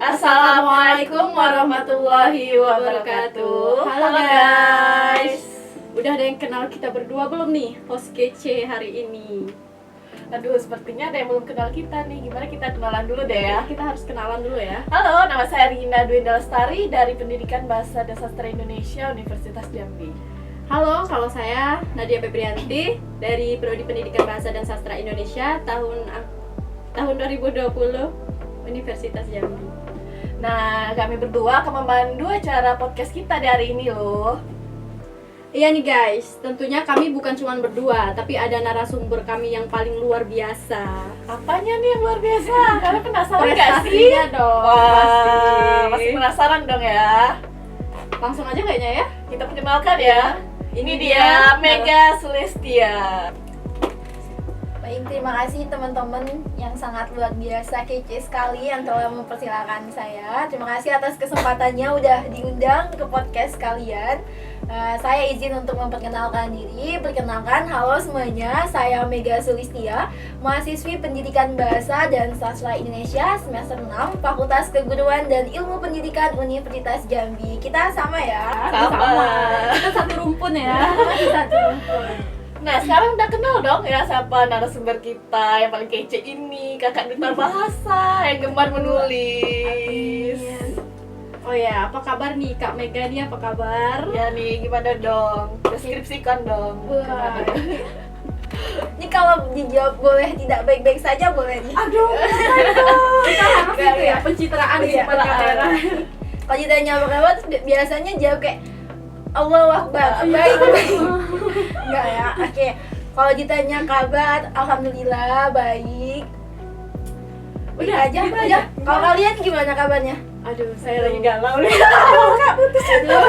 Assalamualaikum warahmatullahi wabarakatuh. Halo guys. Udah ada yang kenal kita berdua belum nih, host kece hari ini? Aduh, sepertinya ada yang belum kenal kita nih. Gimana kita kenalan dulu deh ya? Kita harus kenalan dulu ya. Halo, nama saya Rina Dwinda Lestari dari Pendidikan Bahasa dan Sastra Indonesia Universitas Jambi. Halo, kalau saya Nadia Febrianti dari Prodi Pendidikan Bahasa dan Sastra Indonesia tahun 2020 Universitas Jambi. Nah, kami berdua akan memandu acara podcast kita di hari ini loh. Iya nih guys, tentunya kami bukan cuma berdua, tapi ada narasumber kami yang paling luar biasa. Apanya nih yang luar biasa? Kalian penasaran gak sih? Prestasinya dong, Wah, pasti. masih penasaran dong ya? Langsung aja kayaknya ya. Kita perkenalkan ya. Ini dia Mega Sulestia. Baik, terima kasih teman-teman yang sangat luar biasa, kece sekali yang telah mempersilahkan saya. Terima kasih atas kesempatannya udah diundang ke podcast kalian. Saya izin untuk memperkenalkan diri. Perkenalkan, halo semuanya, saya Mega Sulestia, mahasiswi Pendidikan Bahasa dan Sastra Indonesia semester 6, Fakultas Keguruan dan Ilmu Pendidikan Universitas Jambi. Kita sama ya? Sama. Kita satu rumpun ya. Satu rumpun. Nah, sekarang udah kenal dong ya siapa narasumber kita yang paling kece ini, Kakak Duta Bahasa yang gemar menulis. Oh ya, apa kabar nih Kak Mega nih, apa kabar? Ya nih, gimana dong? Deskripsikan dong. Wah. Ini kalau dijawab boleh tidak baik-baik saja boleh nih. Aduh, Kita harus Enggak, itu ya, pencitraan di Iya, depan kamera. Kalau ditanya apa kabar tuh biasanya jawab kayak Allahu Akbar, baik. Enggak ya, oke. Kalau ditanya kabar, alhamdulillah baik. Udah aja, udah. Kalau kalian gimana kabarnya? Aduh, saya lagi galau nih. Kak putus aduh.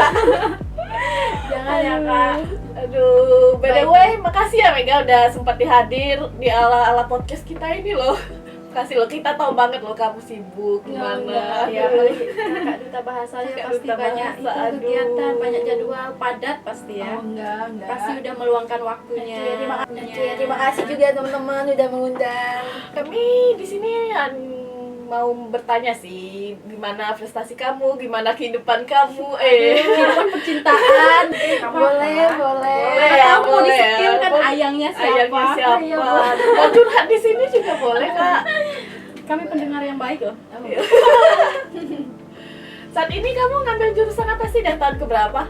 Jangan ya Kak. Aduh, by the way, makasih ya Mega udah sempat dihadir di ala-ala podcast kita ini loh. Makasih loh, kita tahu banget loh kamu sibuk gimana. Ya, Aduh. Kak Duta Bahasanya Kakak pasti Duta banyak Bahasa, itu aduh. kegiatan, banyak jadwal padat pasti ya. enggak. Pasti udah meluangkan waktunya. Terima kasih juga teman-teman udah mengundang. Kami di sini mau bertanya sih, gimana prestasi kamu, gimana kehidupan kamu, Kehidupan percintaan. Boleh. Boleh ya, Kamu mau boleh ya. di-spill kan ayangnya siapa? Ayahnya siapa? Iya, boleh. Mau curhat di sini juga boleh Kak. Kami pendengar yang baik loh. Saat ini kamu ngambil jurusan apa sih dan tahun keberapa?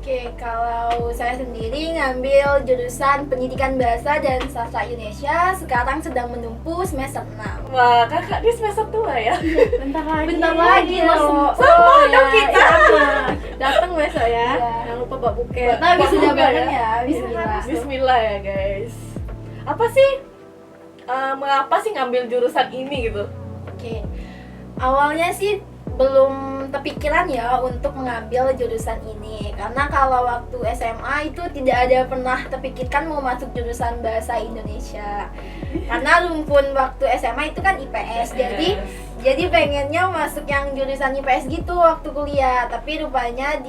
Oke, kalau saya sendiri ngambil jurusan Pendidikan Bahasa dan Sastra Indonesia, sekarang sedang menempuh semester 6. Wah, kakak di semester tua ya? Bentar lagi loh. Sama dong kita. Datang besok ya. Iya. Jangan lupa bawa buket. Kita wisuda juga bareng ya. ya, bismillah. Bismillah ya guys. Apa sih? Mengapa sih ngambil jurusan ini gitu? Oke, awalnya sih belum terpikiran ya untuk mengambil jurusan ini, karena kalau waktu SMA itu tidak ada pernah terpikirkan mau masuk jurusan bahasa Indonesia, karena lumpun waktu SMA itu kan IPS. Jadi pengennya masuk yang jurusan IPS gitu waktu kuliah, tapi rupanya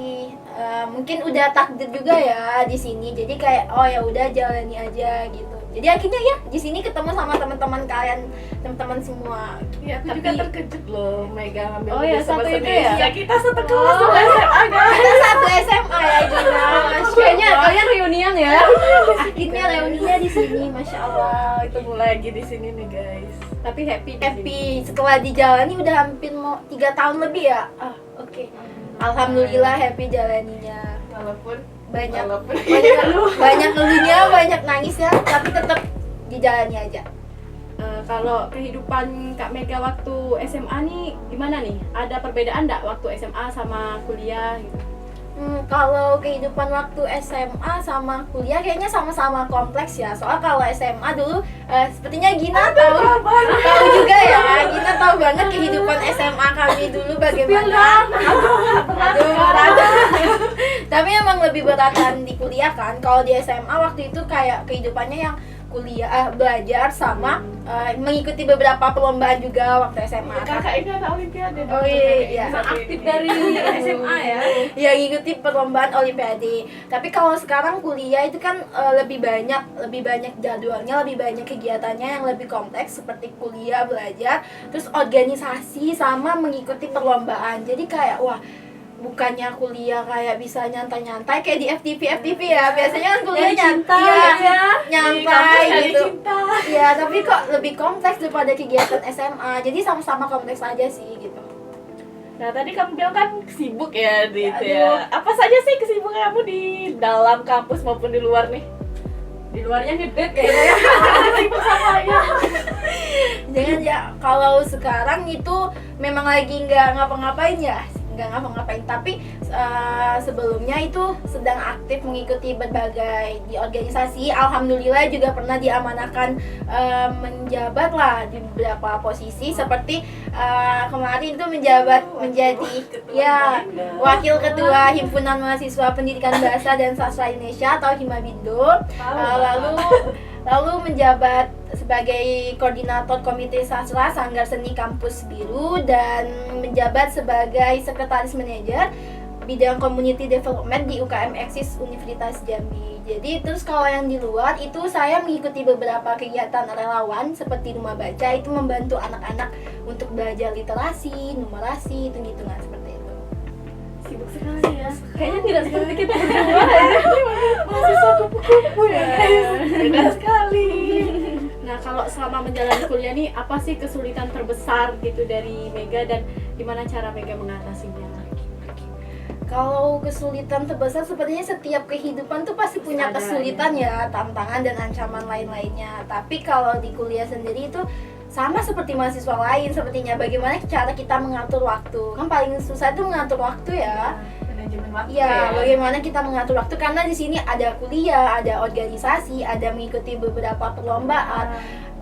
mungkin udah takdir juga ya di sini, jadi kayak oh ya udah jalani aja gitu. Jadi akhirnya ya di sini ketemu sama teman-teman kalian, teman-teman semua. Ya, Tapi- juga terkejut loh Mega ngambil Oh ya, jurusan satu bahasa itu Indonesia. ya? Kita satu kelas sama SMA guys. Kita satu SMA ya Gina. Kayaknya kalian reunian ya. Akhirnya reuninya di sini, masya Allah. Ketemu lagi di sini nih guys. Tapi happy di sini. Happy setelah dijalani udah hampir mau 3 tahun lebih ya. Oke. Alhamdulillah happy jalaninya. Walaupun Banyak ngeluhnya, banyak nangisnya, tapi tetap dijalani aja. Kalau kehidupan Kak Mega waktu SMA nih gimana nih? Ada perbedaan nggak waktu SMA sama kuliah gitu? Kalau kehidupan waktu SMA sama kuliah kayaknya sama-sama kompleks ya. Soalnya kalau SMA dulu sepertinya Gina tahu juga ya. Gina tahu banget kehidupan SMA kami dulu bagaimana. Aduh, berat. Tapi emang lebih beratan di kuliah kan. Kalau di SMA waktu itu kayak kehidupannya yang belajar sama mengikuti beberapa perlombaan juga waktu SMA. Kakak ini anak olimpiade. Oh iya, aktif dari SMA ya. Ya ngikuti perlombaan olimpiade. Tapi kalau sekarang kuliah itu kan lebih banyak jadwalnya, lebih banyak kegiatannya yang lebih kompleks seperti kuliah, belajar, terus organisasi sama mengikuti perlombaan. Jadi kayak wah, bukannya kuliah kayak bisa nyantai-nyantai kayak di FTV ya. Biasanya kan kuliah nyantai nyantai gitu. Ya, tapi kok lebih kompleks daripada kegiatan SMA. Jadi sama-sama kompleks aja sih gitu. Nah, tadi kamu bilang kan sibuk ya di itu Aduh. ya. Apa saja sih kesibukan kamu di dalam kampus maupun di luar nih? Di luarnya ngedate kayaknya. Sibuk sama ya. Jangan ya, kalau sekarang itu memang lagi nggak ngapa-ngapain ya, nggak ngapa-ngapain, tapi sebelumnya itu sedang aktif mengikuti berbagai di organisasi. Alhamdulillah juga pernah diamanahkan menjabat lah di beberapa posisi, seperti kemarin itu menjadi ya wakil ketua Himpunan Mahasiswa Pendidikan Bahasa dan Sastra Indonesia atau Himabindo. Lalu menjabat sebagai koordinator Komite Sastra Sanggar Seni Kampus Biru dan menjabat sebagai sekretaris manajer bidang community development di UKM Eksis Universitas Jambi. Jadi terus kalau yang di luar itu saya mengikuti beberapa kegiatan relawan seperti rumah baca, itu membantu anak-anak untuk belajar literasi, numerasi, hitung-hitungan seperti itu. Sibuk sekali ya. Kayaknya tidak seperti kita berdua ya. Mahasiswa kupu-kupu ya. Beda sekali. Nah, kalau selama menjalani kuliah nih, apa sih kesulitan terbesar gitu dari Mega dan gimana cara Mega mengatasinya? Kalau kesulitan terbesar, sepertinya setiap kehidupan tuh pasti punya Ada, kesulitan ya, tantangan dan ancaman lain-lainnya. Tapi kalau di kuliah sendiri itu sama seperti mahasiswa lain, sepertinya bagaimana cara kita mengatur waktu. Kan paling susah itu mengatur waktu ya. Manajemen waktu Iya, bagaimana kita mengatur waktu, karena di sini ada kuliah, ada organisasi, ada mengikuti beberapa perlombaan.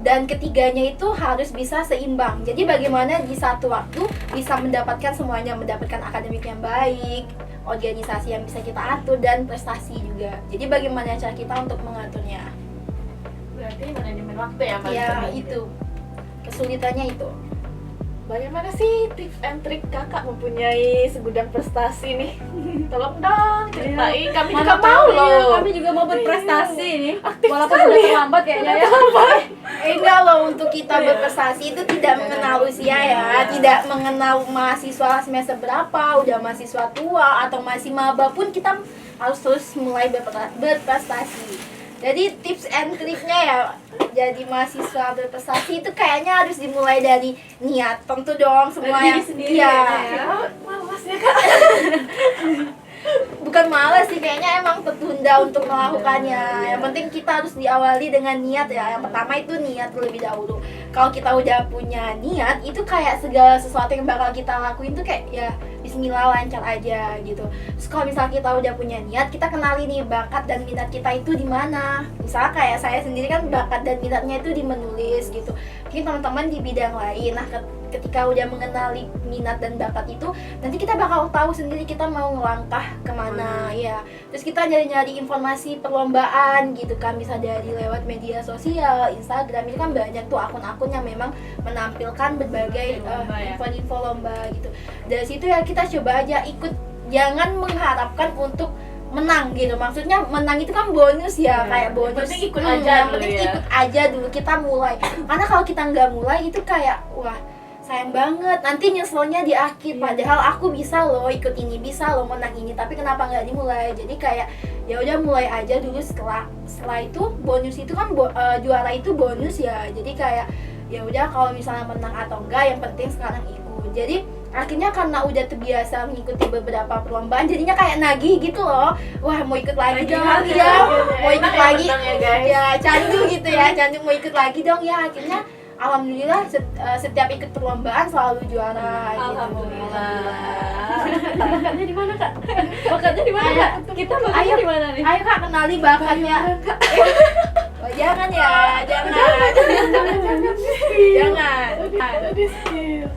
Dan ketiganya itu harus bisa seimbang. Jadi bagaimana di satu waktu bisa mendapatkan semuanya, mendapatkan akademik yang baik, organisasi yang bisa kita atur, dan prestasi juga. Jadi bagaimana cara kita untuk mengaturnya? Berarti manajemen waktu ya, Mbak? Ya itu kesulitannya itu. Bagaimana sih tips and trik kakak mempunyai segudang prestasi nih? Tolong dong ceritain, kami juga mau loh. Kami juga mau berprestasi nih. Aktif Walaupun sekali. udah terlambat kayaknya ya. Enggak loh, untuk kita berprestasi itu tidak mengenal usia ya, tidak mengenal mahasiswa semester berapa, udah mahasiswa tua atau masih maba pun kita harus terus mulai berprestasi. Jadi tips and triknya ya, jadi mahasiswa berprestasi itu kayaknya harus dimulai dari niat. Tentu dong semua Dari yang diri sendiri ya, Malas ya kak. bukan malas sih, kayaknya emang tertunda untuk melakukannya. Yang penting kita harus diawali dengan niat ya. Yang pertama itu niat terlebih dahulu. Kalau kita udah punya niat, itu kayak segala sesuatu yang bakal kita lakuin tuh kayak ya bismillah, lancar aja gitu. Terus kalau misalnya kita udah punya niat, kita kenali nih bakat dan minat kita itu di mana. Misalnya kayak saya sendiri kan bakat dan minatnya itu di menulis gitu. Mungkin teman-teman di bidang lain. Nah, ketika udah mengenali minat dan bakat itu, nanti kita bakal tahu sendiri kita mau ngelangkah kemana ya. Terus kita nyari-nyari informasi perlombaan gitu kan, bisa dari lewat media sosial, Instagram, itu kan banyak tuh akun-akun yang memang menampilkan berbagai Lomba ya. info-info lomba gitu. Dari situ ya kita coba aja ikut, jangan mengharapkan untuk menang gitu. Maksudnya menang itu kan bonus ya, kayak bonus. Yang penting ikut aja yang dulu penting ya. ikut aja dulu, kita mulai. Karena kalau kita nggak mulai itu kayak wah, sayang banget, nanti nyeselnya di akhir. Padahal aku bisa loh ikut ini, bisa loh menang ini, tapi kenapa nggak dimulai? Jadi kayak ya udah mulai aja dulu. Setelah itu bonus itu kan juara itu bonus ya. Jadi kayak ya udah, kalau misalnya menang atau enggak, yang penting sekarang ikut. Jadi akhirnya karena udah terbiasa mengikuti beberapa perlombaan, jadinya kayak nagih gitu loh. Wah, mau ikut lagi Nagih dong banget ya, ya. mau ikut Enak ya lagi menang ya, guys. ya, candu gitu ya, candu mau ikut lagi dong ya. Akhirnya alhamdulillah setiap ikut perlombaan selalu juara gitu. Alhamdulillah. Bakatnya di mana, Kak? Bakatnya di mana, Kak? Kita bakatnya di mana nih? Ayo Kak, kenali bakatnya. Oh, jangan ya, jangan. Jangan. Jadi skill.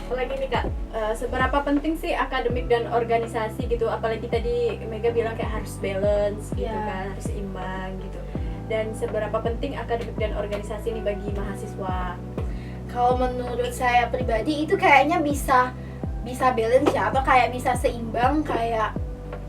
Apalagi nih kak, Seberapa penting sih akademik dan organisasi gitu? Apalagi tadi Mega bilang kayak harus balance gitu Ya. kan, harus seimbang gitu. dan seberapa penting akademik dan organisasi ini bagi mahasiswa? Kalau menurut saya pribadi itu kayaknya bisa balance ya, atau kayak bisa seimbang. Kayak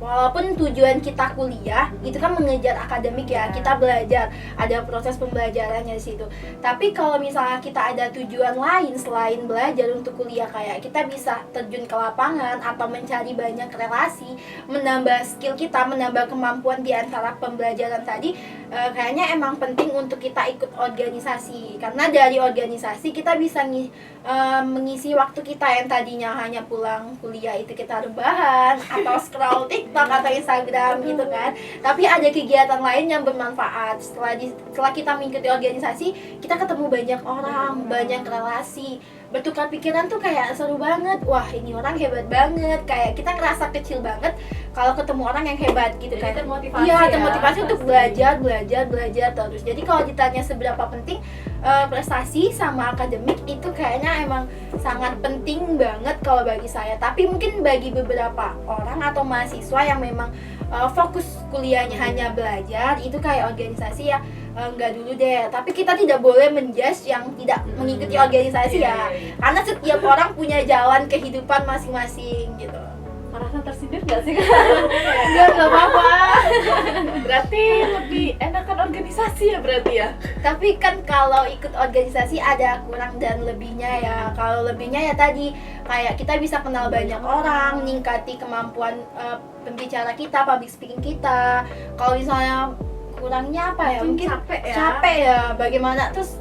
walaupun tujuan kita kuliah itu kan mengejar akademik ya, kita belajar, ada proses pembelajarannya di situ. Tapi kalau misalnya kita ada tujuan lain selain belajar untuk kuliah, kayak kita bisa terjun ke lapangan atau mencari banyak relasi, menambah skill kita, menambah kemampuan di antara pembelajaran tadi, kayaknya emang penting untuk kita ikut organisasi. Karena dari organisasi kita bisa mengisi waktu kita yang tadinya hanya pulang kuliah itu kita rebahan atau scroll TikTok atau Instagram gitu kan. Tapi ada kegiatan lain yang bermanfaat. Setelah kita mengikuti organisasi, kita ketemu banyak orang, banyak relasi, bertukar pikiran tuh kayak seru banget. Wah, ini orang hebat banget. Kayak kita ngerasa kecil banget kalau ketemu orang yang hebat gitu. Jadi kan. termotivasi Iya, ya, termotivasi untuk pasti. belajar terus. Jadi kalau ditanya seberapa penting prestasi sama akademik, itu kayaknya emang sangat penting banget kalau bagi saya. Tapi mungkin bagi beberapa orang atau mahasiswa yang memang fokus kuliahnya hanya belajar, itu kayak organisasi ya enggak dulu deh. Tapi kita tidak boleh menjudge yang tidak mengikuti organisasi ya. Karena setiap orang punya jalan kehidupan masing-masing gitu. Merasa tersindir nggak sih? Enggak apa-apa. Berarti lebih enakan organisasi ya berarti ya? Tapi kan kalau ikut organisasi ada kurang dan lebihnya ya. Kalau lebihnya ya tadi kayak kita bisa kenal banyak orang, meningkati kemampuan pembicara kita, public speaking kita. Kalau misalnya kurangnya apa ya? Mungkin capek ya. Bagaimana terus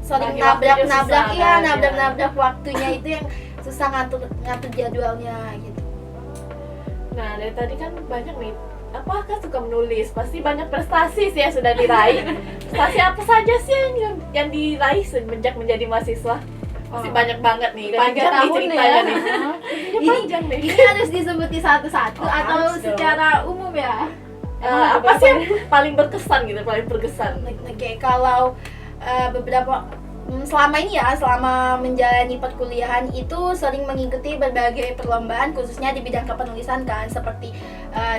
sering Bagi waktunya nabrak-nabrak susah ya, kan, nabrak-nabrak waktunya itu yang susah ngatur jadwalnya gitu. Nah, dari tadi kan banyak nih, apakah suka menulis? Pasti banyak prestasi sih yang sudah diraih. Prestasi apa saja sih yang diraih semenjak menjadi mahasiswa? Pasti banyak banget nih, panjang nih tahun ceritanya ya. nih. Ini- Panjang nih. Ini harus disebutin satu-satu Oh, atau harus dong. secara umum ya? Apa sih yang paling berkesan gitu, paling berkesan? Oke, kalau beberapa selama ini ya, selama menjalani perkuliahan itu sering mengikuti berbagai perlombaan khususnya di bidang kepenulisan kan, seperti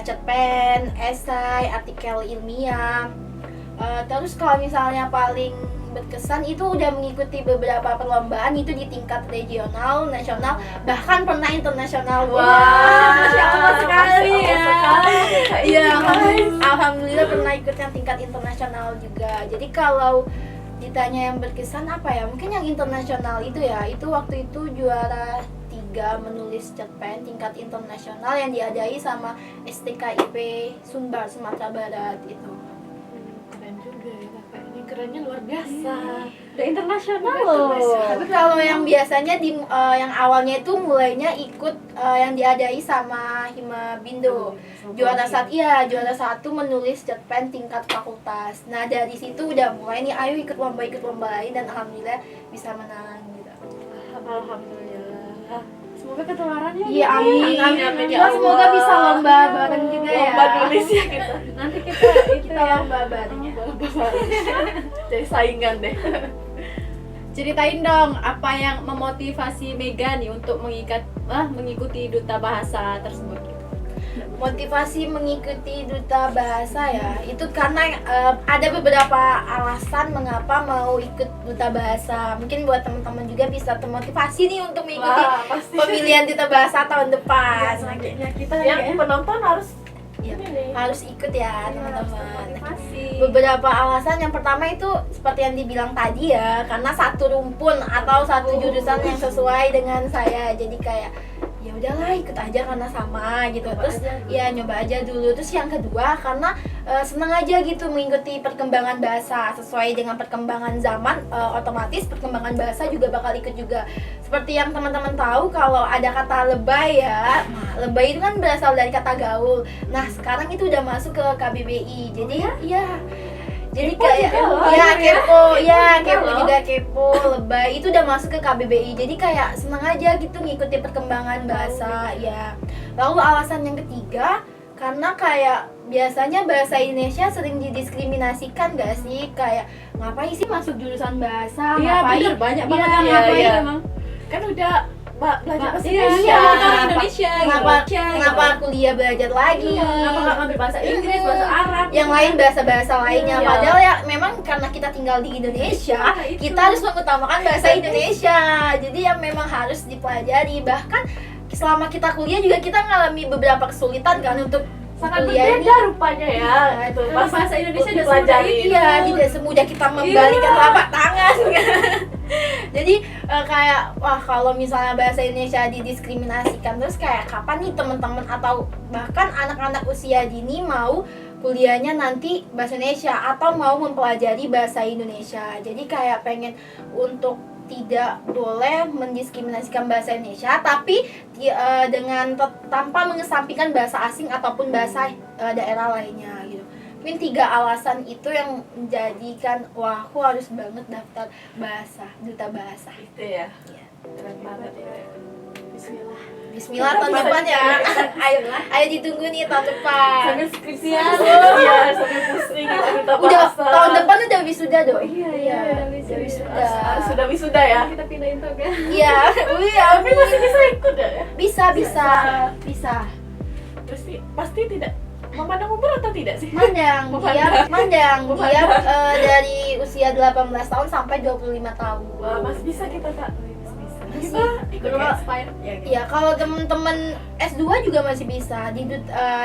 cerpen, esai, artikel ilmiah. Terus kalau misalnya paling berkesan itu udah mengikuti beberapa perlombaan itu di tingkat regional, nasional, bahkan pernah internasional. Masya Allah sekali ya. Iya, alhamdulillah pernah ikut yang tingkat internasional juga. Jadi kalau ditanya yang berkesan apa ya, mungkin yang internasional itu ya, itu waktu itu juara 3 menulis cerpen tingkat internasional yang diadai sama STKIP Sumbar, Sumatera Barat itu. Keren juga ya kakak, ini kerennya luar biasa. Udah internasional loh. Tapi kalau yang biasanya yang awalnya itu mulainya ikut yang diadai sama Himabindo. Juara satu menulis cerpen tingkat fakultas. Nah, dari situ udah mulai nih, ayo ikut lomba lain, dan alhamdulillah bisa menang gitu. Alhamdulillah. Semoga ketularannya. Iya, amin. Amin, ya Wah, semoga Allah. bisa lomba bareng juga ya. Lomba nulis ya kita. Nanti kita itu Kita ya. lomba bareng ya. Jadi saingan deh. Ceritain dong apa yang memotivasi Mega nih untuk mengikuti duta bahasa tersebut. Motivasi mengikuti duta bahasa ya, itu karena ada beberapa alasan mengapa mau ikut duta bahasa. Mungkin buat teman-teman juga bisa termotivasi nih untuk mengikuti Wah, pasti. pemilihan duta bahasa tahun depan. Selanjutnya kita Yang penonton harus Ya, ini nih. harus ikut ya teman-teman. motivasi. Beberapa alasan, yang pertama itu seperti yang dibilang tadi ya, karena satu rumpun atau satu jurusan yang sesuai dengan saya. Jadi kayak ya udahlah ikut aja karena sama gitu. Terus ya nyoba aja dulu. Terus yang kedua karena senang aja gitu mengikuti perkembangan bahasa sesuai dengan perkembangan zaman, otomatis perkembangan bahasa juga bakal ikut juga. Seperti yang teman-teman tahu kalau ada kata lebay ya. Nah, lebay itu kan berasal dari kata gaul. Nah, sekarang itu udah masuk ke KBBI. Jadi ya jadi Kepo kayak juga loh, ya kepo, ya kepo loh. juga kepo, lebay itu udah masuk ke KBBI. Jadi kayak seneng aja gitu ngikuti perkembangan bahasa ya. Lalu alasan yang ketiga karena kayak biasanya bahasa Indonesia sering didiskriminasikan gak sih? Kayak ngapain sih masuk jurusan bahasa? Iya Ngapain? bener, banyak banget Iya, yang iya, ngapain iya. emang. Kan udah belajar bahasa Iya, Indonesia. orang Indonesia Kenapa kuliah belajar lagi? Kenapa nggak ngambil bahasa Inggris, bahasa Arab? Yang lain bahasa-bahasa lainnya. Iya. Padahal ya memang karena kita tinggal di Indonesia, Itu. kita harus mengutamakan bahasa Indonesia. Jadi ya memang harus dipelajari. Bahkan selama kita kuliah juga kita ngalami beberapa kesulitan kan untuk Sangat kuliah ini. berbeda rupanya ya. Itu Kalau bahasa Indonesia udah pelajari. semudah itu. Iya, tidak semudah kita membalikan telapak tangan. Jadi kayak wah kalau misalnya bahasa Indonesia didiskriminasikan terus kayak kapan nih teman-teman atau bahkan anak-anak usia dini mau kuliahnya nanti bahasa Indonesia atau mau mempelajari bahasa Indonesia. Jadi kayak pengen untuk tidak boleh mendiskriminasikan bahasa Indonesia tapi dengan tanpa mengesampingkan bahasa asing ataupun bahasa daerah lainnya gitu. Mungkin 3 alasan itu yang menjadikan wah aku harus banget daftar duta bahasa. Itu ya. Iya. Keren banget ya. Bismillah. Bismillah tahun depan ya. Ayo ditunggu nih tahun depan. Sambil skripsian. Iya, sambil pusing gitu duta Udah bahasa. tahun depan udah wisuda dong. Iya, udah wisuda. Sudah wisuda ya. Kita pindahin toga. Iya, Tapi masih bisa ikut ya. bisa. Terus pasti tidak memandang umur atau tidak sih? Mandang dia dari usia 18 tahun sampai 25 tahun. Wah, masih bisa kita Kak. Masih. Kita ikut Belum ya? expired. Ya kalau temen-temen S2 juga masih bisa.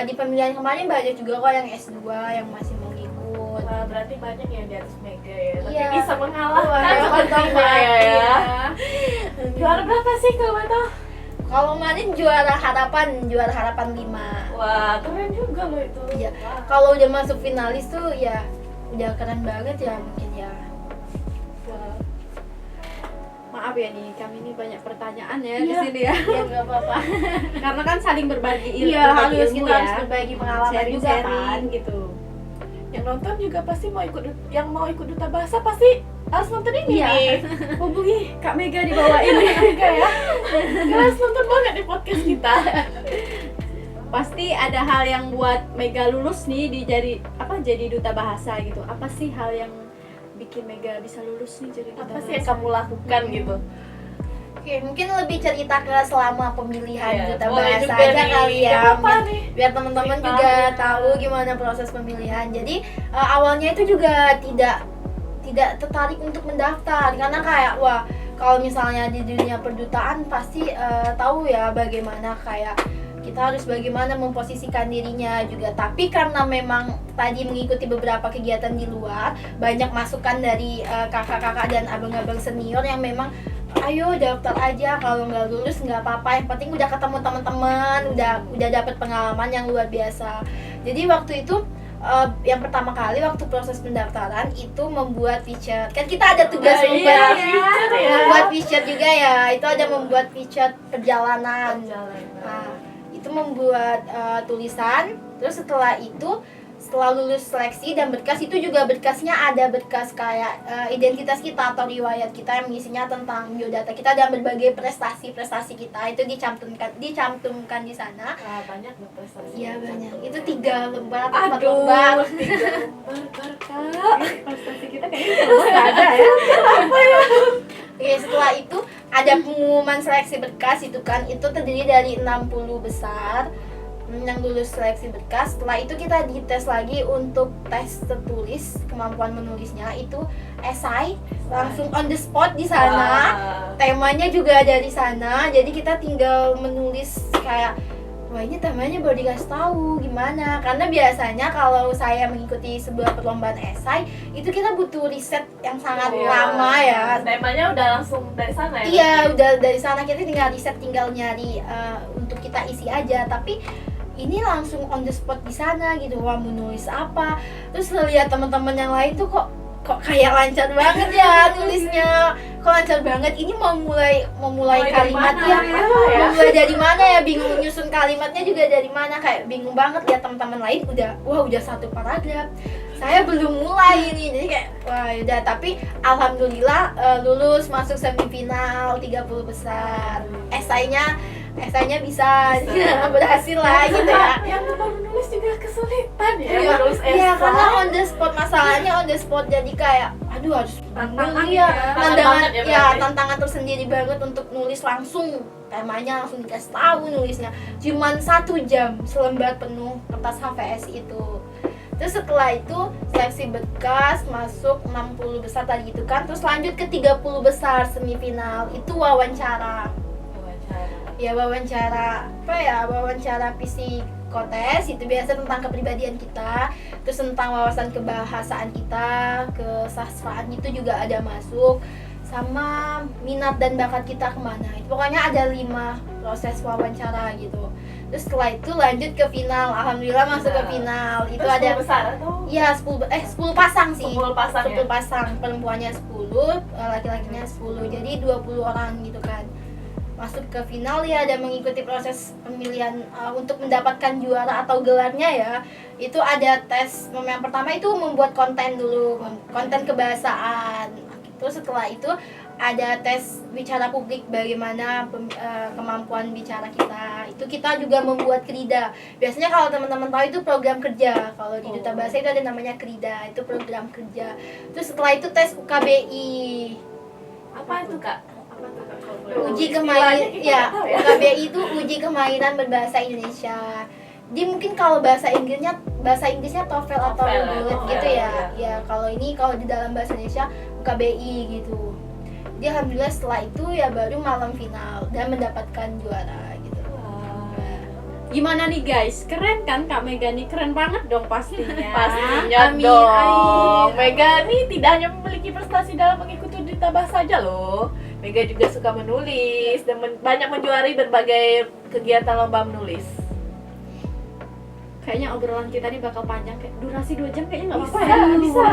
Di pemilihan kemarin banyak juga kok yang S2 yang masih mau ikut. Wah, berarti banyak yang di atas Mega ya. Tapi Iya. bisa mengalahkan Wah, sepertinya ya. Iya. Juara berapa sih kalau boleh tahu? Kalau kemarin juara harapan 5. Wah, keren juga loh itu. Iya. Wah. Kalau udah masuk finalis tuh ya udah keren banget ya mungkin ya. Wah. Maaf ya nih, kami ini banyak pertanyaan ya di Iya. sini ya. Ya nggak apa-apa. Karena kan saling berbagi Iya berbagi harus ilmu kita ya. harus berbagi pengalaman juga kan. Sharing gitu. Yang nonton juga pasti mau ikut yang mau ikut duta bahasa pasti harus nonton ini Iya. nih. Hubungi Kak Mega di bawah ini. Enggak ya? Kalian harus nonton banget di podcast kita. Pasti ada hal yang buat Mega lulus nih jadi duta bahasa gitu. Apa sih hal yang bikin Mega bisa lulus nih jadi duta Apa bahasa? sih yang kamu lakukan gitu? Oke, mungkin lebih cerita ke selama pemilihan Iya, duta boleh bahasa juga aja nih. kali ya. Gak apa Biar- nih. Biar teman-teman Cerita. juga tahu gimana proses pemilihan. Jadi awalnya itu juga tidak tertarik untuk mendaftar karena kayak wah kalau misalnya di dunia perdutaan pasti tahu ya bagaimana kayak kita harus bagaimana memposisikan dirinya juga. Tapi karena memang tadi mengikuti beberapa kegiatan di luar, banyak masukan dari kakak-kakak dan abang-abang senior yang memang ayo daftar aja, kalau nggak lulus nggak apa-apa, yang penting udah ketemu teman-teman, udah dapet pengalaman yang luar biasa. Jadi waktu itu yang pertama kali waktu proses pendaftaran itu membuat feature, kan kita ada tugas membuat feature juga ya, itu ada membuat feature perjalanan. Nah, itu membuat tulisan, terus setelah lulus seleksi dan berkas itu juga berkasnya ada berkas kayak identitas kita atau riwayat kita yang mengisinya tentang biodata kita dan berbagai prestasi kita itu dicantumkan di sana. Wah, banyak dong prestasi. Iya banyak. Itu 3 lembar atau 4 Aduh, lembar. 3 lembar Kak. Prestasi kita kayaknya nggak ada ya. Oke, setelah itu ada pengumuman seleksi berkas itu kan, itu terdiri dari 60 besar yang lulus seleksi berkas. Setelah itu kita dites lagi untuk tes tertulis, kemampuan menulisnya itu esai, langsung on the spot di sana. Wah. Temanya juga dari sana, jadi kita tinggal menulis kayak wah ini temanya baru dikasih tahu gimana, karena biasanya kalau saya mengikuti sebuah perlombaan esai itu kita butuh riset yang sangat Iya. lama ya. Temanya udah langsung dari sana ya? Iya, udah dari sana kita tinggal riset, tinggal nyari untuk kita isi aja. Tapi ini langsung on the spot di sana gitu. Wah, mau nulis apa? Terus lihat teman-teman yang lain tuh kok kayak lancar banget ya nulisnya. Kok lancar banget. Ini mau mulai Mulai dari kalimatnya. mana ya? Mau mulai dari mana ya? Bingung nyusun kalimatnya juga dari mana, kayak bingung banget. Lihat teman-teman lain udah 1 paragraf. Saya belum mulai ini, jadi kayak wah udah. Tapi alhamdulillah lulus masuk semifinal 30 besar. Esainya bisa. Berhasil lah gitu ya. Yang baru nulis juga kesulitan ya, Iya, nulis iya, esai. karena on the spot, masalahnya on the spot, jadi kayak aduh harus Tantangan ya, ya. tantangan Banget ya ya, berarti. tantangan tersendiri banget untuk nulis langsung temanya langsung dikasih tahu nulisnya. Cuman 1 jam selembar penuh kertas HVS itu. Terus setelah itu seleksi berkas masuk 60 besar tadi gitu kan. Terus lanjut ke 30 besar semifinal, itu wawancara. Ya wawancara apa ya, wawancara psikotes, itu biasa tentang kepribadian kita, terus tentang wawasan kebahasaan kita, kesastraan itu juga ada masuk, sama minat dan bakat kita kemana. Itu pokoknya ada 5 proses wawancara gitu. Terus setelah itu lanjut ke final, alhamdulillah masuk ke final. Itu terus ada 10 besar atau? Iya 10 pasang sih. 10 pasang 10 ya? pasang, perempuannya 10, laki-lakinya 10. Jadi 20 orang gitu kan. Masuk ke final ya, dan mengikuti proses pemilihan untuk mendapatkan juara atau gelarnya ya. Itu ada tes, yang pertama itu membuat konten dulu, konten kebahasaan. Terus setelah itu ada tes bicara publik, bagaimana kemampuan bicara kita. Itu kita juga membuat krida. Biasanya kalau teman-teman tahu itu program kerja. Kalau di Duta Bahasa itu ada namanya krida, itu program kerja. Terus setelah itu tes UKBI. Apa itu Kak? Uji kemainan ya, UKBI itu uji kemainan berbahasa Indonesia. Dia mungkin kalau bahasa Inggrisnya TOEFL atau TOEFL gitu ya. Ya kalau ini kalau di dalam bahasa Indonesia UKBI gitu. Dia alhamdulillah setelah itu ya baru malam final dan mendapatkan juara gitu. Gimana nih guys, keren kan Kak Mega nih? Keren banget dong pastinya. Pastinya Amin, dong. amin. Mega nih tidak hanya memiliki prestasi dalam mengikuti Duta Bahasa saja loh. Mega juga suka menulis dan banyak menjuarai berbagai kegiatan lomba menulis. Kayaknya obrolan kita nih bakal panjang, kayak durasi 2 jam kayaknya nggak apa-apa Bisa, ya? bisa.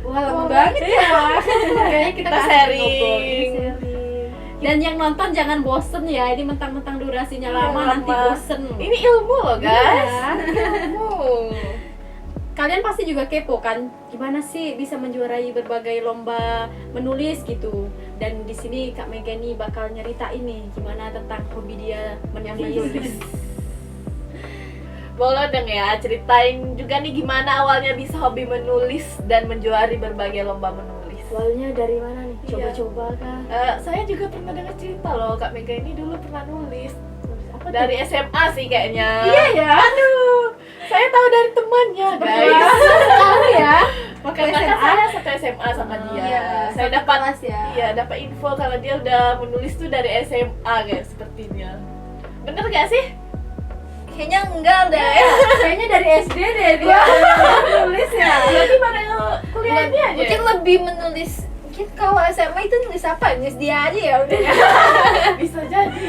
Wah lama banget ya. Kayaknya kita Kita asik sharing. ngobrol, sharing. Dan yang nonton jangan bosen ya, ini mentang-mentang durasinya Iya, lama nanti lama. bosen. Ini ilmu loh guys. Iya. Ilmu. Kalian pasti juga kepo kan, gimana sih bisa menjuarai berbagai lomba menulis gitu. Dan di sini Kak Mega nih bakal nyeritain nih gimana tentang hobi dia menulis. Boleh dong ya, ceritain juga nih gimana awalnya bisa hobi menulis dan menjuari berbagai lomba menulis. Awalnya dari mana nih? Iya. Coba-coba kah? Saya juga pernah dengar cerita loh, Kak Mega ini dulu pernah nulis. Apa Dari SMA sih kayaknya. Iya ya. Aduh, saya tahu dari temannya guys. Tahu ya. Waktu Karena kan SMA. saya satu SMA sama dia. Iya, Saya satu dapat kelas ya. Iya, dapat info kalau dia udah menulis tuh dari SMA guys, sepertinya. Bener gak sih? Kayaknya enggak deh. Kayaknya dari SD deh dia nulis ya. Berarti pada kuliahnya aja. Mungkin lebih menulis. Mungkin kalau SMA itu nulis apa? Nulis dia aja ya udah. Bisa jadi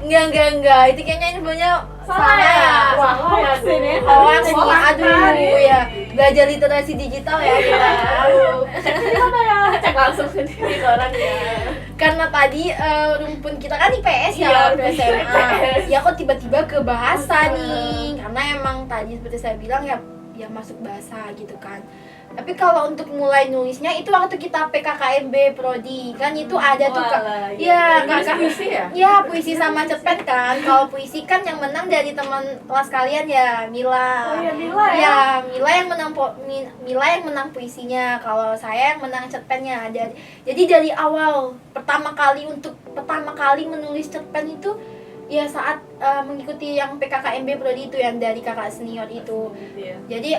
ya. Enggak. Itu kayaknya infonya Salah ya. Wah, Salah ya, hoax ini. aduh. Hoax nih, Hoax aduh sekali. ya. Belajar literasi digital ya kita. Aduh, cek di mana ya? Cek langsung sendiri ke orangnya. Karena tadi rumpun kita kan IPS ya Iya, waktu SMA. IPS. Ya kok tiba-tiba ke bahasa nih. Karena emang tadi seperti saya bilang ya masuk bahasa gitu kan. Tapi kalau untuk mulai nulisnya itu waktu kita PKKMB Prodi kan itu ada tuh Kak. Walah, Iya, Nulis Kakak. puisi ya? Ya puisi sama cerpen kan. Kalau puisi kan yang menang dari teman kelas kalian ya Mila. Oh iya, Mila ya? Ya, Mila yang menang puisinya. Kalau saya yang menang cerpennya. Jadi dari awal pertama kali menulis cerpen itu ya saat mengikuti yang PKKMB Prodi itu yang dari kakak senior itu. Iya. Jadi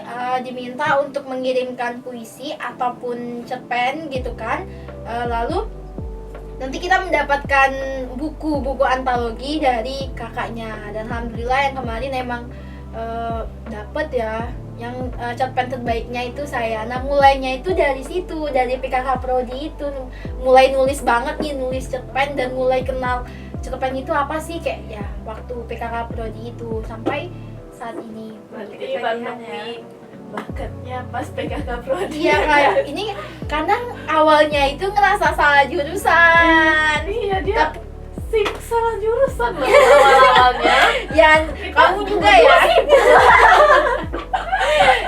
diminta untuk mengirimkan puisi ataupun cerpen gitu kan. Lalu nanti kita mendapatkan buku antologi dari kakaknya, dan alhamdulillah yang kemarin emang dapat ya yang cerpen terbaiknya itu saya. Nah mulainya itu dari situ, dari PKK Prodi itu mulai nulis banget nih, nulis cerpen dan mulai kenal cerpen itu apa sih kayak ya waktu PKK Prodi itu sampai saat ini. Berarti menemui bakatnya pas PKK Prodi. Iya kayak ini karena awalnya itu ngerasa salah jurusan. Iya, dia Tapi- salah jurusan loh awal-awalnya. Ya kamu juga ya.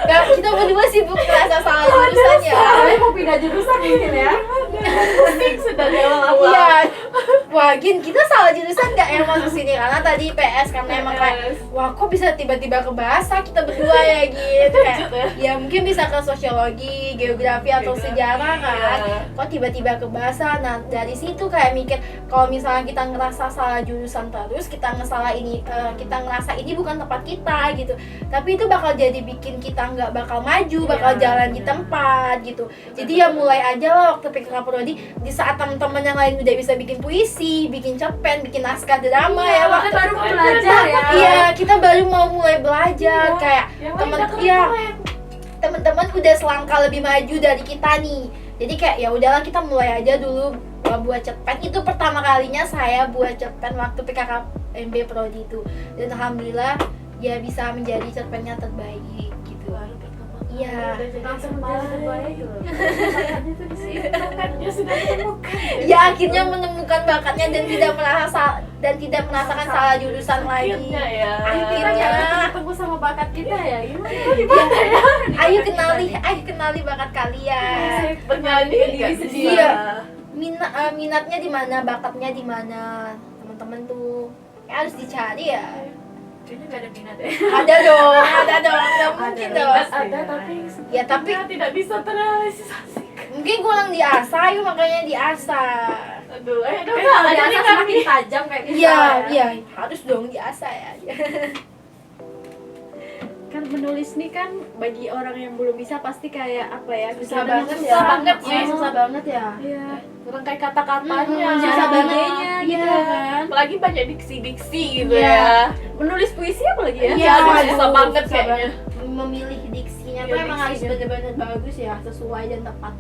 Kita berdua sibuk ngerasa salah jurusan ya. Kalian mau pindah jurusan mungkin ya. Pusing sudah di awal-awal. Iya, wah Gin, kita salah jurusan gak ya masuk sini? Karena tadi PS karena emang kayak wah kok bisa tiba-tiba ke bahasa kita berdua ya gitu kayak ya mungkin bisa ke sosiologi, geografi atau sejarah kan. Kok tiba-tiba ke bahasa. Nah dari situ kayak mikir kalau misalnya kita ngerasa salah jurusan terus, kita ngerasa ini bukan tempat kita gitu, tapi itu bakal jadi bikin kita nggak bakal maju, bakal jalan di tempat gitu. Jadi ya mulai aja lah waktu PKK Prodi, di saat teman-teman yang lain udah bisa bikin puisi, bikin cerpen, bikin naskah drama ya waktu baru belajar ya. Iya, kita baru mau mulai belajar kayak teman-teman udah selangkah lebih maju dari kita nih. Jadi kayak ya udahlah kita mulai aja dulu buat cerpen. Itu pertama kalinya saya buat cerpen waktu PKK MB Prodi itu. Dan alhamdulillah ya bisa menjadi cerpennya terbaik gitu. Iya. Langsung menjadi terbaik loh. Bakatnya tuh di situ kan dia sudah menemukan. Ya akhirnya menemukan bakatnya dan tidak merasakan salah jurusan lagi. Akhirnya ya. Akhirnya Ketemu sama bakat kita ya. Gimana ya? ayo kenali bakat kalian. Bernyanyi diri sendiri. Iya. Minatnya di mana, bakatnya di mana, teman-teman tuh harus dicari ya. Kayaknya nggak ada minat ya. Ada dong, nggak mungkin dong. Ada tapi Ya tapi tidak bisa terrealisasi. mungkin kurang diasah, yuk makanya diasah. Aduh, dong Kalau ada diasah semakin tajam kayak kita. Iya, harus dong diasah ya. Kan menulis nih kan bagi orang yang belum bisa pasti kayak apa ya? Susah pikiran banget susah ya. banget ya. Susah banget ya. Iya. Rangkai kata-katanya. Susah banget. idenya gitu Iya. kan. Apalagi banyak diksi-diksi gitu Iya. ya. Menulis puisi apa lagi ya? Iya, aduh, susah banget susah kayaknya. Memilih diksinya Iya, tuh emang harus diksinya. benar-benar bagus ya, sesuai dan tepat.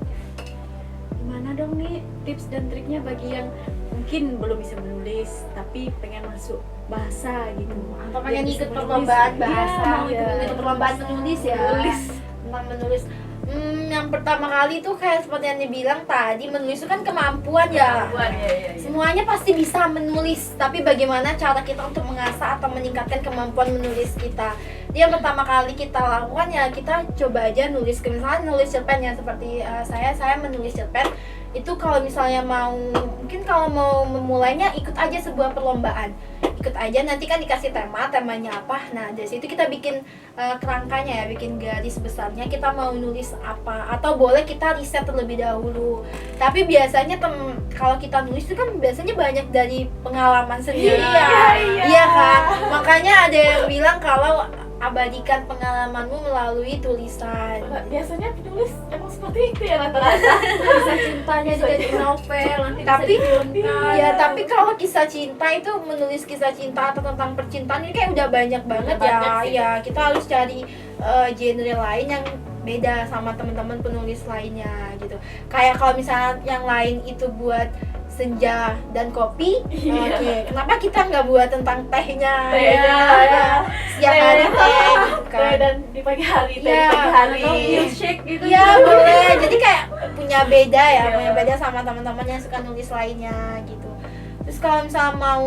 Gimana dong nih tips dan triknya bagi yang mungkin belum bisa menulis tapi pengen masuk bahasa gitu. Atau pengen Biar bisa ikut menulis. perlombaan Iya, bahasa, mau ikut perlombaan menulis ya. Menulis. Tentang menulis. Yang pertama kali tuh kayak seperti yang dibilang tadi, menulis itu kan kemampuan ya. Iya. Semuanya pasti bisa menulis, tapi bagaimana cara kita untuk mengasah atau meningkatkan kemampuan menulis kita. Dia yang pertama kali kita lakukan ya kita coba aja nulis, misalnya nulis cerpen ya seperti saya menulis cerpen. Itu kalau misalnya mungkin kalau mau memulainya ikut aja sebuah perlombaan. Ikut aja, nanti kan dikasih temanya apa. Nah dari situ kita bikin kerangkanya ya, bikin garis besarnya kita mau nulis apa, atau boleh kita riset terlebih dahulu. Tapi biasanya kalau kita nulis itu kan biasanya banyak dari pengalaman sendiri ya. Iya kan, makanya ada yang bilang kalau abadikan pengalamanmu melalui tulisan. Biasanya penulis emang seperti itu ya rata-rata. Kisah cintanya juga jadi novel, nanti Tapi bisa difilmkan. ya tapi kalau kisah cinta itu, menulis kisah cinta atau tentang percintaan ini kayak udah banyak banget Udah ya. banyak sih. Ya kita harus cari genre lain yang beda sama teman-teman penulis lainnya gitu. Kayak kalau misalnya yang lain itu buat senja dan kopi, Iya. oke. Kenapa kita nggak buat tentang tehnya? Tehnya, Ya. Siang hari teh gitu kan. Dan di pagi hari, teh Iya. di pagi hari. Atau milkshake gitu. Iya boleh. Jadi kayak punya beda ya, Iya. punya beda sama teman-teman yang suka nulis lainnya gitu. Terus kalau misalnya mau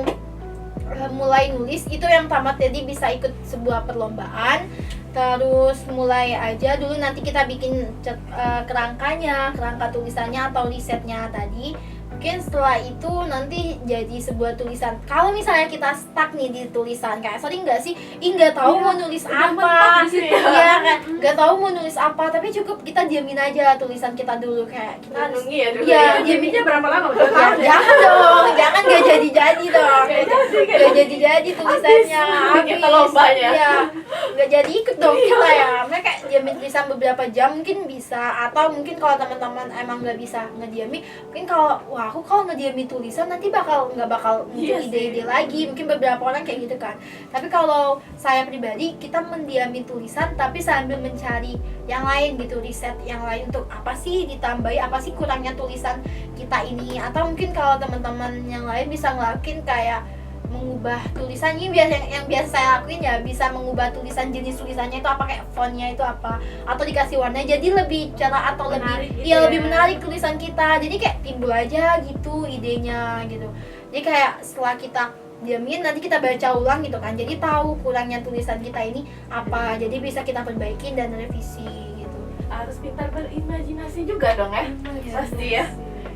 mulai nulis itu yang pertama tadi bisa ikut sebuah perlombaan. Terus mulai aja dulu, nanti kita bikin kerangkanya, kerangka tulisannya atau risetnya tadi. Mungkin setelah itu nanti jadi sebuah tulisan. Kalau misalnya kita stuck nih di tulisan, kayak sering nggak sih, nggak tahu mau nulis apa, iya kan, nggak tahu mau nulis apa, tapi cukup kita diamin aja tulisan kita dulu, kayak kita harus, Renungi ya dulu. iya, Diaminnya berapa lama? ya, jangan dong, jangan nggak jadi dong, nggak jadi tulisannya, Habis kita lombanya. iya, nggak jadi ikut dong kita ya. Mereka kayak diamin tulisan beberapa jam mungkin bisa, atau mungkin kalau teman-teman emang nggak bisa ngediamin, mungkin kalau aku kalau ngediamin tulisan nanti nggak bakal muncul Iya sih. ide-ide lagi. Mungkin beberapa orang kayak gitu kan. Tapi kalau saya pribadi, kita mendiami tulisan tapi sambil mencari yang lain gitu, riset yang lain untuk apa sih ditambahi, apa sih kurangnya tulisan kita ini. Atau mungkin kalau teman-teman yang lain bisa ngelakuin kayak mengubah tulisan. Ini yang biasa saya lakuin ya, bisa mengubah tulisan, jenis tulisannya itu apa, kayak fontnya itu apa, atau dikasih warna jadi lebih cerah atau Menarik lebih gitu ya. lebih menarik tulisan kita. Jadi kayak timbul aja gitu idenya gitu. Jadi kayak setelah kita diamin, nanti kita baca ulang gitu kan, jadi tahu kurangnya tulisan kita ini apa, jadi bisa kita perbaikin dan revisi gitu. Harus pintar berimajinasi juga dong ya. Pasti ya.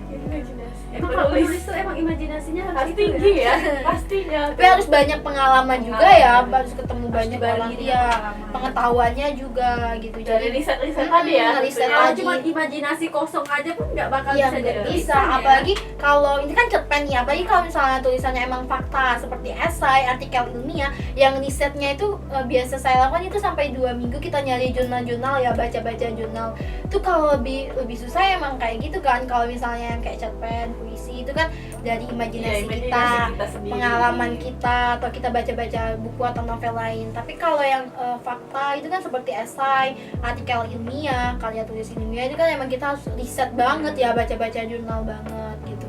Imajinasi. Emang kalau penulis tuh emang imajinasinya harus Harus itu tinggi ya, pastinya. Tapi harus banyak pengalaman juga ya, harus ketemu banyak dibagi orang, dia ya pengalaman. pengetahuannya juga gitu. Dari riset-riset tadi ya. riset Kalau tadi. cuma imajinasi kosong aja pun nggak bakal Iya, bisa jadi nggak bisa. tulisan, ya. Apalagi kalau ini kan cerpen ya, apalagi kalau misalnya tulisannya emang fakta seperti esai, artikel ilmiah, yang risetnya itu biasa saya lakukan itu sampai 2 minggu kita nyari jurnal-jurnal ya, baca-baca jurnal. Itu kalau lebih susah emang kayak gitu kan. Kalau misalnya yang kayak cerpen, puisi itu kan dari imajinasi kita, sendiri. pengalaman kita, atau kita baca-baca buku atau novel lain. Tapi kalau yang fakta itu kan seperti esai, artikel ilmiah, karya tulis ilmiah itu kan emang kita harus riset banget ya, baca-baca jurnal banget gitu.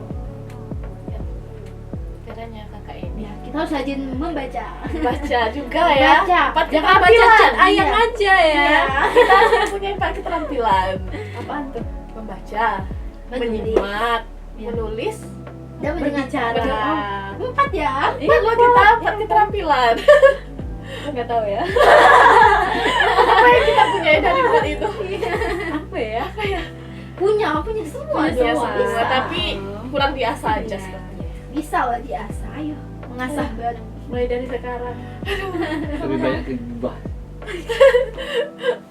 Kiranya kakak ini Ya, kita harus rajin membaca. baca juga ya. Baca. Empat Jangan baca keterampilan. chat ayam Iya. aja ya. Iya. Kita harus punya 4 keterampilan. Apaan tuh? Membaca, Menulis. menyimak, Iya. menulis, Dan Berbicara. Oh, 4 ya. Iya, Lo kita 4 keterampilan. nggak tahu ya. Apa yang kita punya dari 4 itu? Apa ya? Punya semua Punya dong. semua, Bisa. tapi kurang diasah aja Iya. sepertinya. Bisa lah diasah, ayo. Mengasah bareng. Mulai dari sekarang. Lebih banyak gibah.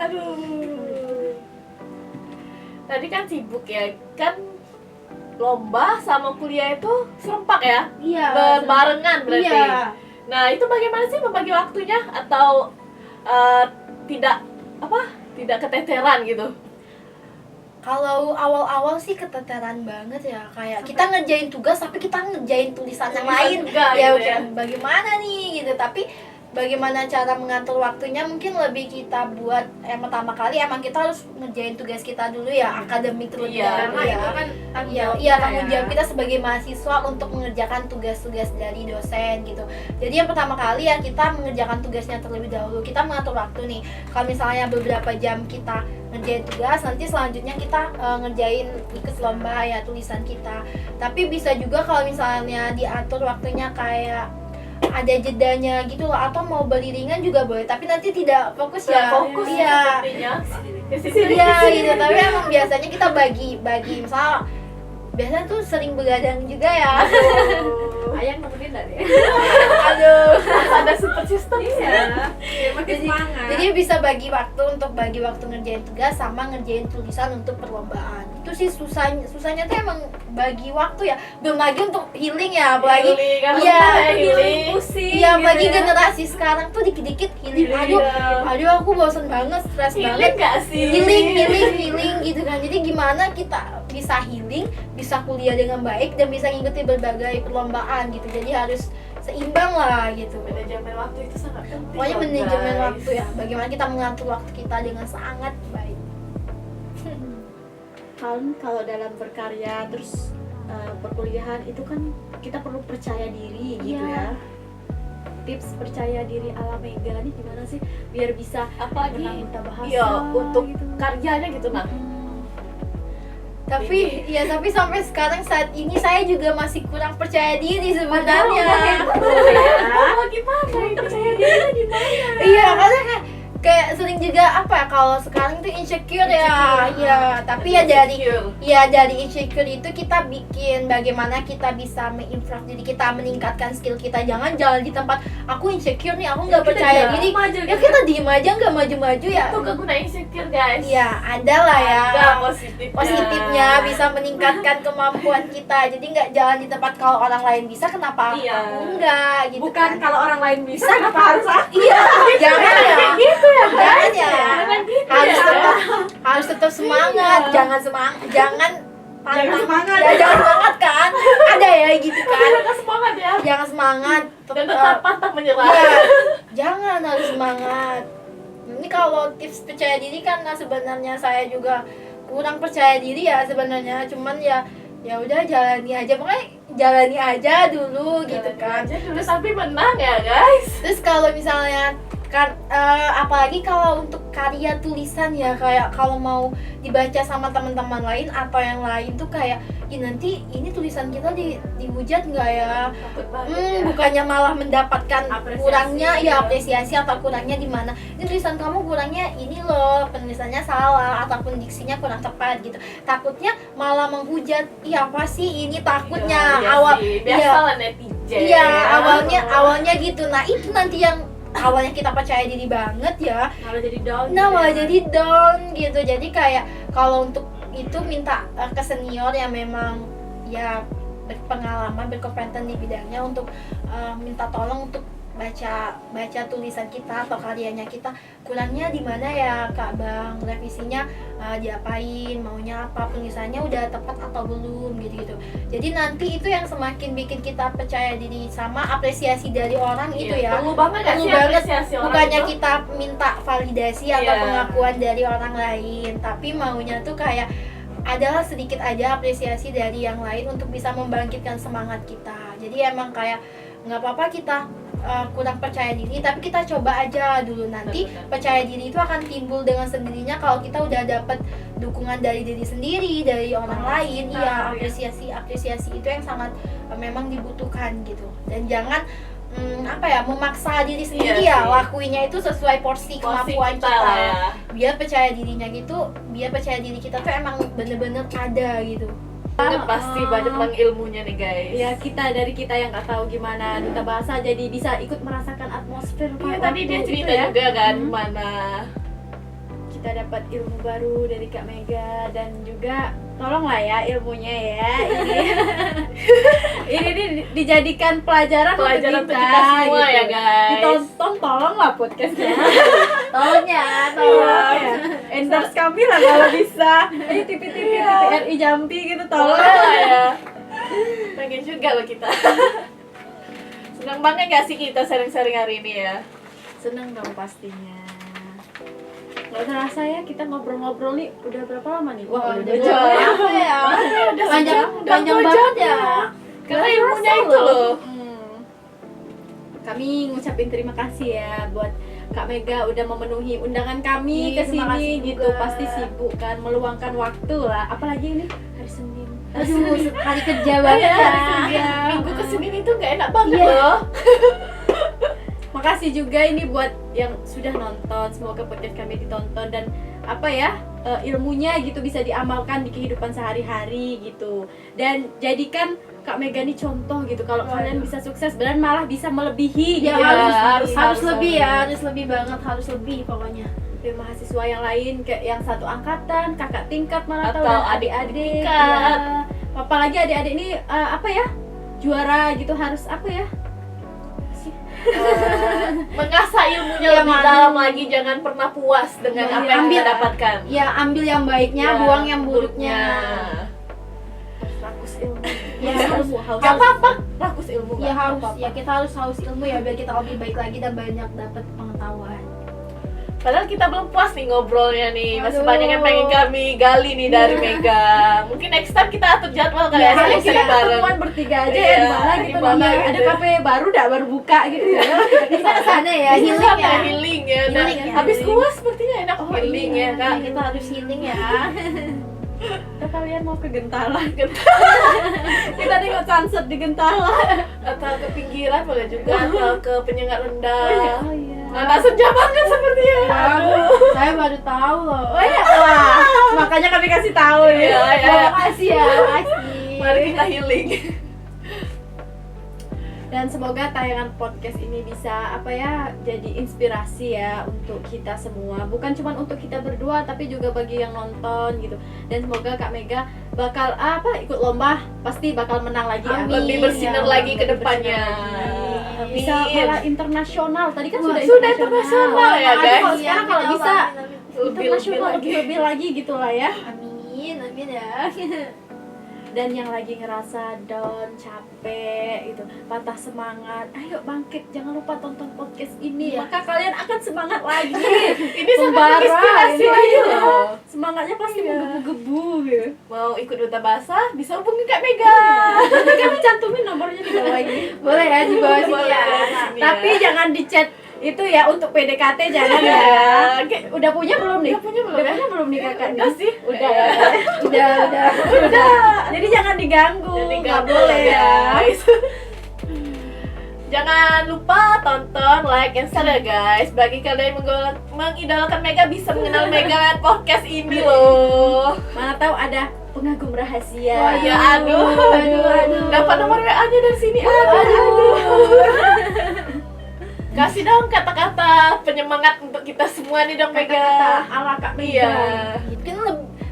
Aduh. Tadi kan sibuk ya, kan lomba sama kuliah itu serempak ya, Iya. berbarengan berarti. Iya. Nah itu bagaimana sih membagi waktunya atau tidak tidak keteteran gitu? Kalau awal-awal sih keteteran banget ya, kayak kita ngerjain tugas tapi kita ngerjain tulisan yang lain. Juga, Ya gitu ya. bagaimana nih gitu. Tapi bagaimana cara mengatur waktunya mungkin lebih kita buat pertama kali emang kita harus ngerjain tugas kita dulu ya, akademik terlebih Iya, dahulu Karena ya. itu kan tanggung Iya, jawab iya kita tanggung ya. jawab kita sebagai mahasiswa untuk mengerjakan tugas-tugas dari dosen gitu. Jadi yang pertama kali ya kita mengerjakan tugasnya terlebih dahulu. Kita mengatur waktu nih. Kalau misalnya beberapa jam kita ngerjain tugas, nanti selanjutnya kita ngerjain ikut lomba ya tulisan kita. Tapi bisa juga kalau misalnya diatur waktunya kayak ada jedanya gitu loh, atau mau beriringan juga boleh. Tapi nanti tidak fokus ya. Fokus Iya. sepertinya. Ke situ. Iya gitu, tapi emang biasanya kita bagi misal biasanya tuh sering begadang juga ya. Ayang nemenin nggak deh? Aduh. Harus ada support system Iya. Biar makin semangat. Jadi bisa bagi waktu ngerjain tugas sama ngerjain tulisan untuk perlombaan. Itu sih susahnya tuh emang bagi waktu ya. Belum lagi untuk healing ya, apalagi Healing, kan iya, healing. pusing. iya gitu bagi ya. generasi sekarang tuh dikit-dikit healing. Aduh aku bosan banget, stres Healing banget. gak sih? Healing gitu kan. Jadi gimana kita bisa healing, bisa kuliah dengan baik dan bisa ngikuti berbagai perlombaan gitu. Jadi harus seimbang lah gitu. Manajemen waktu itu sangat penting. Pokoknya loh, manajemen guys. waktu ya. Bagaimana kita mengatur waktu kita dengan sangat baik. Kalau dalam berkarya terus perkuliahan itu kan kita perlu percaya diri gitu Iya. ya. Tips percaya diri ala Mega nih gimana sih biar bisa Apalagi menang bahasa iya untuk gitu. karyanya gitu nah. Tapi ya tapi sampai sekarang saat ini saya juga masih kurang percaya diri sebenarnya. Oh, gimana ini? Percaya diri gimana? Iya, karena kayak sering juga apa ya, kalau sekarang tuh insecure ya. Iya, tapi ya dari insecure itu kita bikin bagaimana kita bisa mengimprove diri kita, meningkatkan skill kita. Jangan jalan di tempat aku insecure nih, aku nggak Kita percaya diem diri. aja Ya gitu. kita diem aja nggak maju-maju ya. Itu gak guna insecure guys. Iya, ada lah ya. Ada positifnya. Bisa meningkatkan kemampuan kita. Jadi nggak jalan di tempat kalau orang lain bisa, kenapa Iya. aku enggak gitu. Bukan kan. kalau orang lain bisa kenapa harus aku? Iya, jangan ya. Gitu ya Jangan ya. Jangan gitu Harus ya. tetap semangat, jangan jangan pantang. semangat. Ya, jangan semangat kan. Ada ya gitu kan. Jangan semangat ya. Jangan semangat. Dan tetap pantang menyerah. Iya, jangan harus semangat. Ini kalau tips percaya diri karena sebenarnya saya juga kurang percaya diri ya sebenarnya, cuman ya udah jalani aja, pokoknya jalani aja dulu gitu Jalan kan. aja dulu sampai menang ya guys. Terus kalau misalnya kan apalagi kalau untuk karya tulisan ya, kayak kalau mau dibaca sama teman-teman lain atau yang lain tuh kayak nanti ini tulisan kita dihujat nggak ya, Takut banget ya. bukannya malah mendapatkan Apresiasi, kurangnya ya. apresiasi atau kurangnya di mana, ini tulisan kamu kurangnya ini loh, penulisannya salah ataupun diksinya kurang tepat gitu, takutnya malah menghujat. Iya apa sih ini, takutnya Iya awal sih, iya. biasalah netizen. Iya, awalnya gitu. Nah, itu nanti yang awalnya kita percaya diri banget ya. malah jadi down. Nah, gitu malah ya. jadi down gitu. Jadi kayak kalau untuk itu minta ke senior yang memang ya berpengalaman, berkompeten di bidangnya untuk minta tolong untuk baca tulisan kita atau karyanya kita, kurangnya di mana ya Kak Bang, revisinya diapain, maunya apa, penulisannya udah tepat atau belum gitu. Jadi nanti itu yang semakin bikin kita percaya diri sama apresiasi dari orang itu ya. Perlu banget gak Perlu sih banget. apresiasi orang Bukannya itu? kita minta validasi atau Iya. pengakuan dari orang lain, tapi maunya tuh kayak adalah sedikit aja apresiasi dari yang lain untuk bisa membangkitkan semangat kita. Jadi emang kayak nggak apa-apa kita kurang percaya diri, tapi kita coba aja dulu, nanti Benar. percaya diri itu akan timbul dengan sendirinya kalau kita udah dapet dukungan dari diri sendiri, dari orang lain. Iya, apresiasi itu yang sangat memang dibutuhkan gitu. Dan jangan memaksa diri sendiri Iya ya, sih. lakuinnya itu sesuai porsi kemampuan kita. lah ya. Biar percaya dirinya gitu, biar percaya diri kita tuh emang bener-bener ada gitu. Udah pasti banyak bang ilmunya nih guys. Ya dari kita yang nggak tahu gimana duta bahasa jadi bisa ikut merasakan atmosfer. Iya, waktu tadi dia itu cerita ya. juga kan Hmm. mana Kita dapat ilmu baru dari Kak Mega, dan juga tolonglah ya ilmunya ya ini dijadikan pelajaran untuk pelajaran untuk kita, kita semua gitu. ya guys. Ditonton tolonglah podcastnya. Tolong ya, Iya, ya. Endorse kami lah kalau bisa. Ini TV RI Jambi gitu tolong. Boleh lah ya. Pengen juga loh kita. Senang banget gak sih kita sharing-sharing hari ini ya? Seneng dong pastinya. Gak terasa ya kita ngobrol-ngobrol nih udah berapa lama nih? Wah, udah udah 2 jam. berapa ya? Udah Panjang, sejam, udah panjang 2 banget jam ya. Karena ilmunya itu loh. Kami ngucapin terima kasih ya buat Kak Mega udah memenuhi undangan kami Iya, ke terima kasih sini gitu. juga. Pasti sibuk kan, meluangkan waktu lah. Apalagi ini hari Senin. Aduh, hari kerja banget Iya, ya. Minggu kesini itu gak enak banget Iya. loh. Makasih juga ini buat yang sudah nonton. Semoga podcast kami ditonton dan ilmunya gitu bisa diamalkan di kehidupan sehari-hari gitu. Dan jadikan Kak Mega nih contoh gitu. Kalau kalian bisa sukses dan malah bisa melebihi Ya, gitu. harus lebih ya, harus lebih banget, harus lebih pokoknya. Dari mahasiswa yang lain kayak yang satu angkatan, kakak tingkat malah Atau tahu, dan adik-adik adik-adik tingkat. ya. Apalagi adik-adik ini juara gitu harus Mengasah ilmunya Ya, lebih Man. dalam lagi, jangan pernah puas dengan Ya, apa yang ambil. kita dapatkan. Ya, ambil yang baiknya, Ya, buang yang buruknya. rakus ilmu. Ya, harus Gak apa-apa, rakus ilmu Ya gak harus, apa-apa. ya kita harus haus ilmu ya biar kita lebih baik lagi dan banyak dapat pengetahuan. Padahal kita belum puas nih ngobrolnya nih. Masih Aduh. banyak yang pengen kami gali nih dari Mega. Mungkin next time kita atur jadwal kali ya, Hari kita sering-sering bareng. ketemuan bertiga aja Iya, ya di mana gitu. di mana Iya, gitu. ada kafe baru baru buka gitu ya. Kita ke sana ya, Bisa healing ya. healing ya. Dan Healing ya, habis healing. kuas sepertinya enak healing ya kak. Kita harus healing ya. Atau kalian mau ke Gentala? Kita tengok sunset di Gentala. Atau ke pinggiran boleh juga, atau ke penyengat rendah. Oh iya. Nah, senja banget sepertinya. Saya baru tahu loh. Oh iya, wah. Makanya kami kasih tahu nih. Iya, iya. Makasih ya, makasih. Mari kita healing. Dan semoga tayangan podcast ini bisa jadi inspirasi ya untuk kita semua. Bukan cuma untuk kita berdua tapi juga bagi yang nonton gitu. Dan semoga Kak Mega bakal ikut lomba, pasti bakal menang lagi ya. Amin. Lebih bersinar Ya, lagi ke lebih depannya. bersinar lagi. Amin. Bisa malah internasional. Tadi kan Wah, sudah internasional ya, Nah, guys. kalau sekarang kalau bisa Lebih internasional lagi. lebih lagi gitu lah ya. Amin, amin ya. Dan yang lagi ngerasa down, capek gitu, patah semangat, ayo bangkit, jangan lupa tonton podcast ini, Iya. maka kalian akan semangat lagi. Ini sangat Membara menginspirasi ini. lagi loh. Semangatnya pasti Iya. menggebu-gebu gitu. Mau ikut duta bahasa bisa hubungi Kak Mega. Nanti kami cantumin nomornya di bawah ini. Boleh ya di bawah sini Boleh ya. di sini ya. Tapi jangan di chat Itu ya untuk PDKT jangan Iya. ya. Udah punya belum nih? Udah punya belum Udah ya? punya belum nih kakak? Udah sih. Udah ya. Udah. Jadi jangan diganggu. Jadi Nggak nggak boleh ya. guys. Jangan lupa tonton, like, and share ya guys. Bagi kalian yang mengidolakan Mega bisa mengenal Mega lewat podcast ini loh. Mana tahu ada pengagum rahasia. Wah ya aduh. Dapat nomor WA-nya dari sini. Aduh. Kasih dong kata-kata penyemangat untuk kita semua nih dong Kata-kata Mega. ala Kak Mega. Iya. Mungkin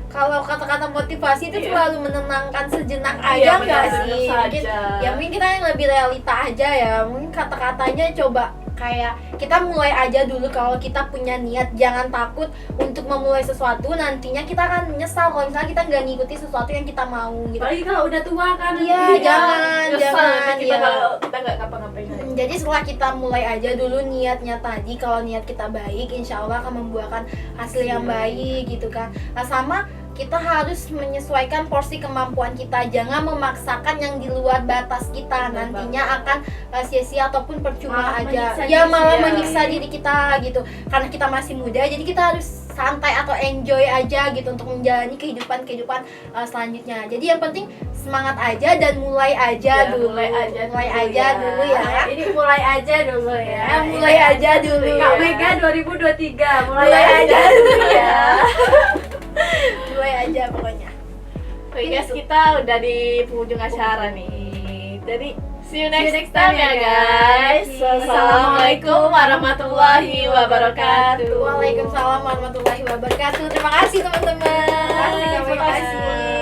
kalau kata-kata motivasi itu Iya. selalu menenangkan sejenak Iya, aja nggak benar, sih? saja. Mungkin ya mungkin kita yang lebih realita aja ya. Mungkin kata-katanya coba kayak kita mulai aja dulu kalau kita punya niat, jangan takut untuk memulai sesuatu, nantinya kita akan menyesal kalau misalnya kita nggak ngikuti sesuatu yang kita mau gitu. Apalagi kalau udah tua kan. Iya, jangan, Nyesel nanti kita ya. kalau kita nggak ngapa-ngapain. Jadi setelah kita mulai aja dulu niatnya tadi, kalau niat kita baik, insya Allah akan membuahkan hasil yang baik gitu kan. Nah, sama kita harus menyesuaikan porsi kemampuan kita, jangan memaksakan yang di luar batas kita, Benar nantinya akan sia-sia ataupun percuma Malah aja menyiksa ya, diri malah sendiri. menyiksa diri kita gitu, karena kita masih muda, jadi kita harus santai atau enjoy aja gitu untuk menjalani kehidupan selanjutnya. Jadi yang penting semangat aja dan mulai aja Ya, dulu, mulai aja dulu ya. Ini mulai aja dulu ya. Mulai aja dulu Kak ya. Mega 2023 Mulai aja dulu ya. Mulai aja pokoknya. Oke guys, kita udah di penghujung acara nih. Jadi see you next time ya guys. Assalamualaikum warahmatullahi wabarakatuh. Waalaikumsalam warahmatullahi wabarakatuh. Terima kasih teman-teman. Terima kasih, Kak Mega. Terima kasih.